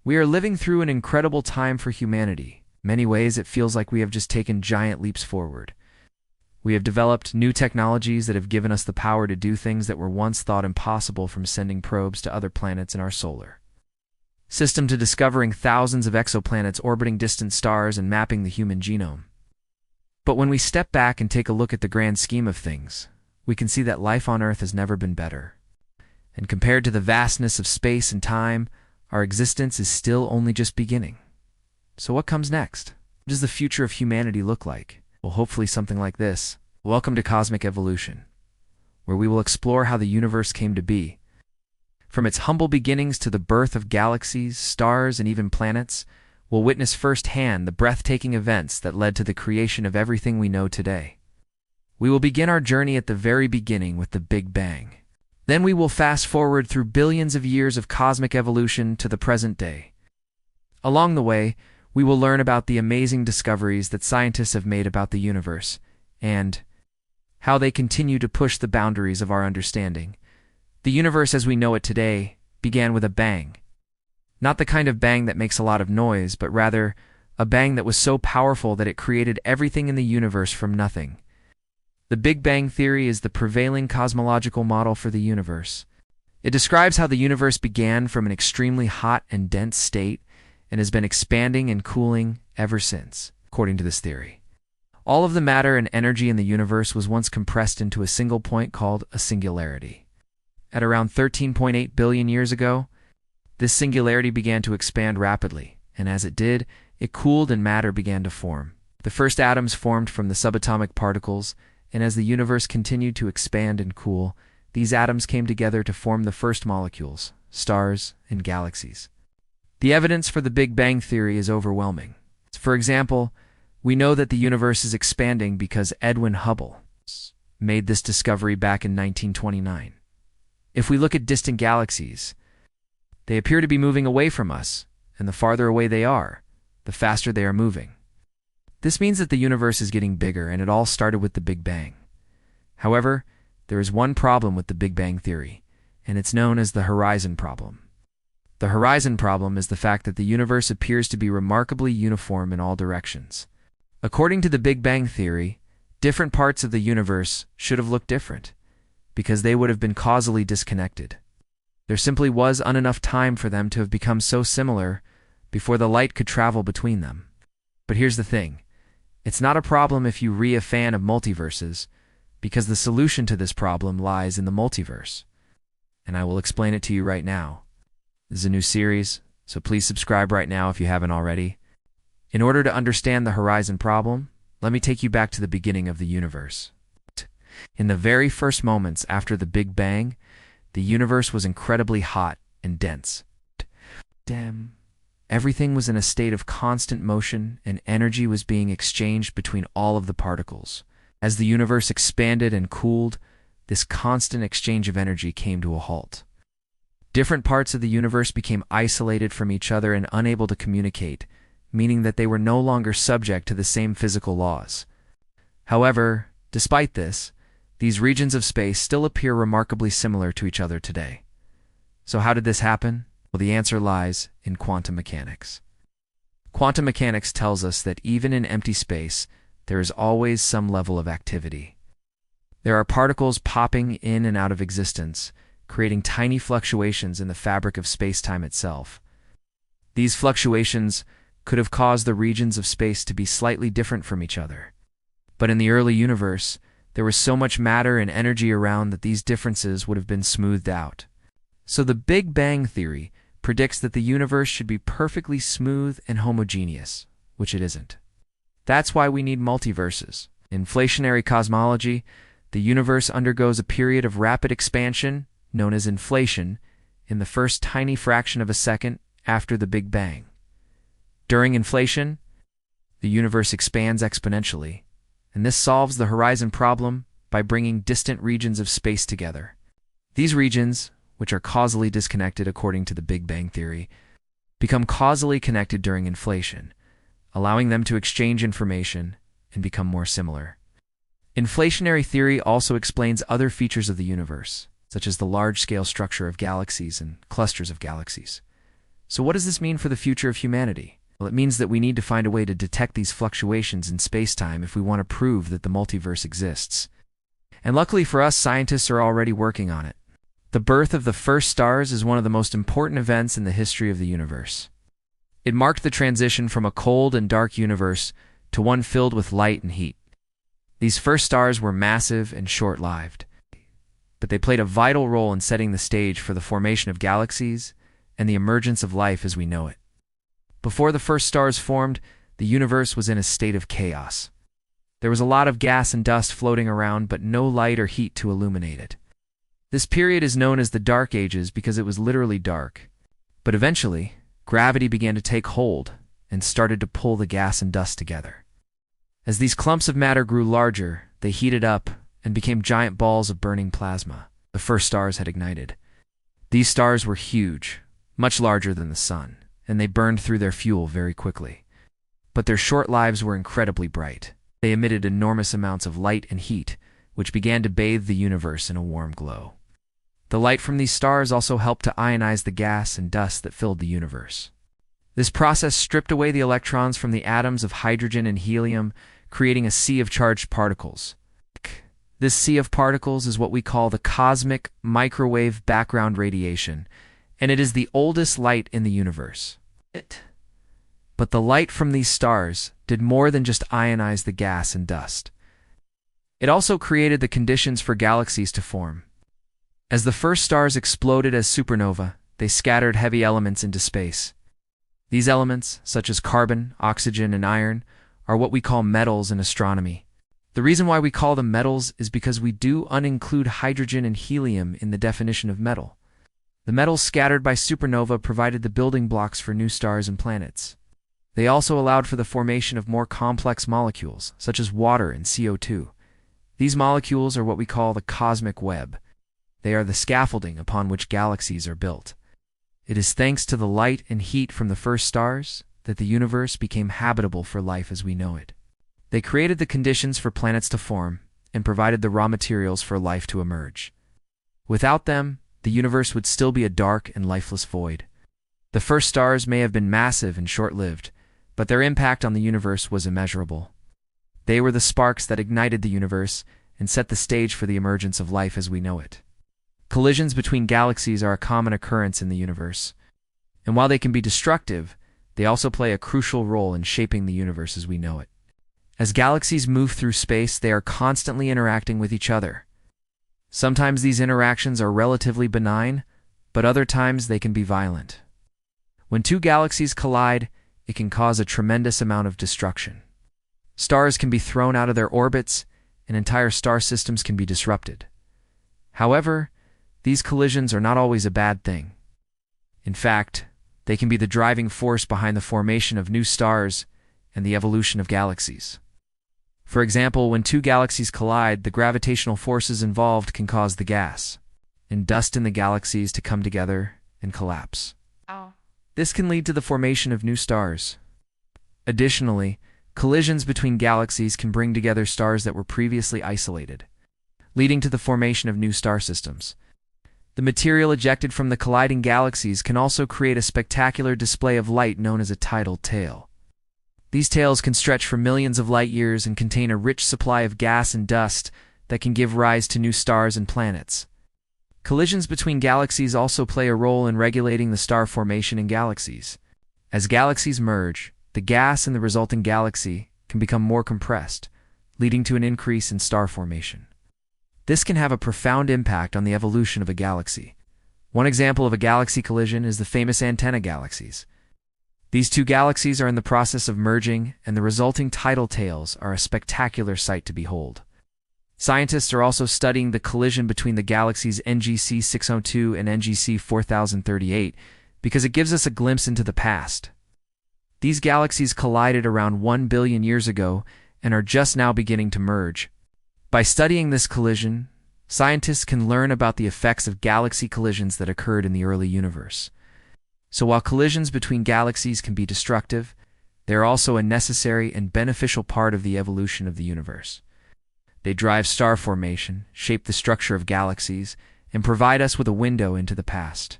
We are living through an incredible time for humanity. In many ways, it feels like we have just taken giant leaps forward. We have developed new technologies that have given us the power to do things that were once thought impossible, from sending probes to other planets in our solar system to discovering thousands of exoplanets orbiting distant stars and mapping the human genome. But when we step back and take a look at the grand scheme of things, we can see that life on Earth has never been better. And compared to the vastness of space and time, our existence is still only just beginning. So what comes next? What does the future of humanity look like? Well, hopefully something like this. Welcome to Cosmic Evolution, where we will explore how the universe came to be. From its humble beginnings to the birth of galaxies, stars, and even planets, we'll witness firsthand the breathtaking events that led to the creation of everything we know today. We will begin our journey at the very beginning with the Big Bang. Then we will fast forward through billions of years of cosmic evolution to the present day. Along the way, we will learn about the amazing discoveries that scientists have made about the universe, and how they continue to push the boundaries of our understanding. The universe as we know it today began with a bang. Not the kind of bang that makes a lot of noise, but rather a bang that was so powerful that it created everything in the universe from nothing. The Big Bang Theory is the prevailing cosmological model for the universe. It describes how the universe began from an extremely hot and dense state and has been expanding and cooling ever since, according to this theory. All of the matter and energy in the universe was once compressed into a single point called a singularity. At around 13.8 billion years ago, this singularity began to expand rapidly, and as it did, it cooled and matter began to form. The first atoms formed from the subatomic particles, and as the universe continued to expand and cool, these atoms came together to form the first molecules, stars, and galaxies. The evidence for the Big Bang Theory is overwhelming. For example, we know that the universe is expanding because Edwin Hubble made this discovery back in 1929. If we look at distant galaxies, they appear to be moving away from us, and the farther away they are, the faster they are moving. This means that the universe is getting bigger, and it all started with the Big Bang. However, there is one problem with the Big Bang Theory, and it's known as the horizon problem. The horizon problem is the fact that the universe appears to be remarkably uniform in all directions. According to the Big Bang Theory, different parts of the universe should have looked different, because they would have been causally disconnected. There simply wasn't enough time for them to have become so similar before the light could travel between them. But here's the thing. It's not a problem if you're a fan of multiverses, because the solution to this problem lies in the multiverse. And I will explain it to you right now. This is a new series, so please subscribe right now if you haven't already. In order to understand the horizon problem, let me take you back to the beginning of the universe. In the very first moments after the Big Bang, the universe was incredibly hot and dense. Everything was in a state of constant motion, and energy was being exchanged between all of the particles. As the universe expanded and cooled, this constant exchange of energy came to a halt. Different parts of the universe became isolated from each other and unable to communicate, meaning that they were no longer subject to the same physical laws. However, despite this, these regions of space still appear remarkably similar to each other today. So how did this happen? Well, the answer lies in quantum mechanics. Quantum mechanics tells us that even in empty space, there is always some level of activity. There are particles popping in and out of existence, creating tiny fluctuations in the fabric of space-time itself. These fluctuations could have caused the regions of space to be slightly different from each other. But in the early universe, there was so much matter and energy around that these differences would have been smoothed out. So the Big Bang Theory predicts that the universe should be perfectly smooth and homogeneous, which it isn't. That's why we need multiverses. In inflationary cosmology, the universe undergoes a period of rapid expansion, known as inflation, in the first tiny fraction of a second after the Big Bang. During inflation, the universe expands exponentially, and this solves the horizon problem by bringing distant regions of space together. These regions, which are causally disconnected according to the Big Bang Theory, become causally connected during inflation, allowing them to exchange information and become more similar. Inflationary theory also explains other features of the universe, such as the large-scale structure of galaxies and clusters of galaxies. So what does this mean for the future of humanity? Well, it means that we need to find a way to detect these fluctuations in space-time if we want to prove that the multiverse exists. And luckily for us, scientists are already working on it. The birth of the first stars is one of the most important events in the history of the universe. It marked the transition from a cold and dark universe to one filled with light and heat. These first stars were massive and short-lived, but they played a vital role in setting the stage for the formation of galaxies and the emergence of life as we know it. Before the first stars formed, the universe was in a state of chaos. There was a lot of gas and dust floating around, but no light or heat to illuminate it. This period is known as the Dark Ages because it was literally dark. But eventually, gravity began to take hold and started to pull the gas and dust together. As these clumps of matter grew larger, they heated up and became giant balls of burning plasma. The first stars had ignited. These stars were huge, much larger than the sun, and they burned through their fuel very quickly. But their short lives were incredibly bright. They emitted enormous amounts of light and heat, which began to bathe the universe in a warm glow. The light from these stars also helped to ionize the gas and dust that filled the universe. This process stripped away the electrons from the atoms of hydrogen and helium, creating a sea of charged particles. This sea of particles is what we call the cosmic microwave background radiation, and it is the oldest light in the universe. But the light from these stars did more than just ionize the gas and dust. It also created the conditions for galaxies to form. As the first stars exploded as supernova, they scattered heavy elements into space. These elements, such as carbon, oxygen, and iron, are what we call metals in astronomy. The reason why we call them metals is because we do uninclude hydrogen and helium in the definition of metal. The metals scattered by supernova provided the building blocks for new stars and planets. They also allowed for the formation of more complex molecules, such as water and CO2. These molecules are what we call the cosmic web. They are the scaffolding upon which galaxies are built. It is thanks to the light and heat from the first stars that the universe became habitable for life as we know it. They created the conditions for planets to form and provided the raw materials for life to emerge. Without them, the universe would still be a dark and lifeless void. The first stars may have been massive and short-lived, but their impact on the universe was immeasurable. They were the sparks that ignited the universe and set the stage for the emergence of life as we know it. Collisions between galaxies are a common occurrence in the universe, and while they can be destructive, they also play a crucial role in shaping the universe as we know it. As galaxies move through space, they are constantly interacting with each other. Sometimes these interactions are relatively benign, but other times they can be violent. When two galaxies collide, it can cause a tremendous amount of destruction. Stars can be thrown out of their orbits, and entire star systems can be disrupted. However, these collisions are not always a bad thing. In fact, they can be the driving force behind the formation of new stars and the evolution of galaxies. For example, when two galaxies collide, the gravitational forces involved can cause the gas and dust in the galaxies to come together and collapse. This can lead to the formation of new stars. Additionally, collisions between galaxies can bring together stars that were previously isolated, leading to the formation of new star systems. The material ejected from the colliding galaxies can also create a spectacular display of light known as a tidal tail. These tails can stretch for millions of light years and contain a rich supply of gas and dust that can give rise to new stars and planets. Collisions between galaxies also play a role in regulating the star formation in galaxies. As galaxies merge, the gas in the resulting galaxy can become more compressed, leading to an increase in star formation. This can have a profound impact on the evolution of a galaxy. One example of a galaxy collision is the famous antenna galaxies. These two galaxies are in the process of merging, and the resulting tidal tails are a spectacular sight to behold. Scientists are also studying the collision between the galaxies NGC 602 and NGC 4038 because it gives us a glimpse into the past. These galaxies collided around 1 billion years ago and are just now beginning to merge. By studying this collision, scientists can learn about the effects of galaxy collisions that occurred in the early universe. So while collisions between galaxies can be destructive, they are also a necessary and beneficial part of the evolution of the universe. They drive star formation, shape the structure of galaxies, and provide us with a window into the past.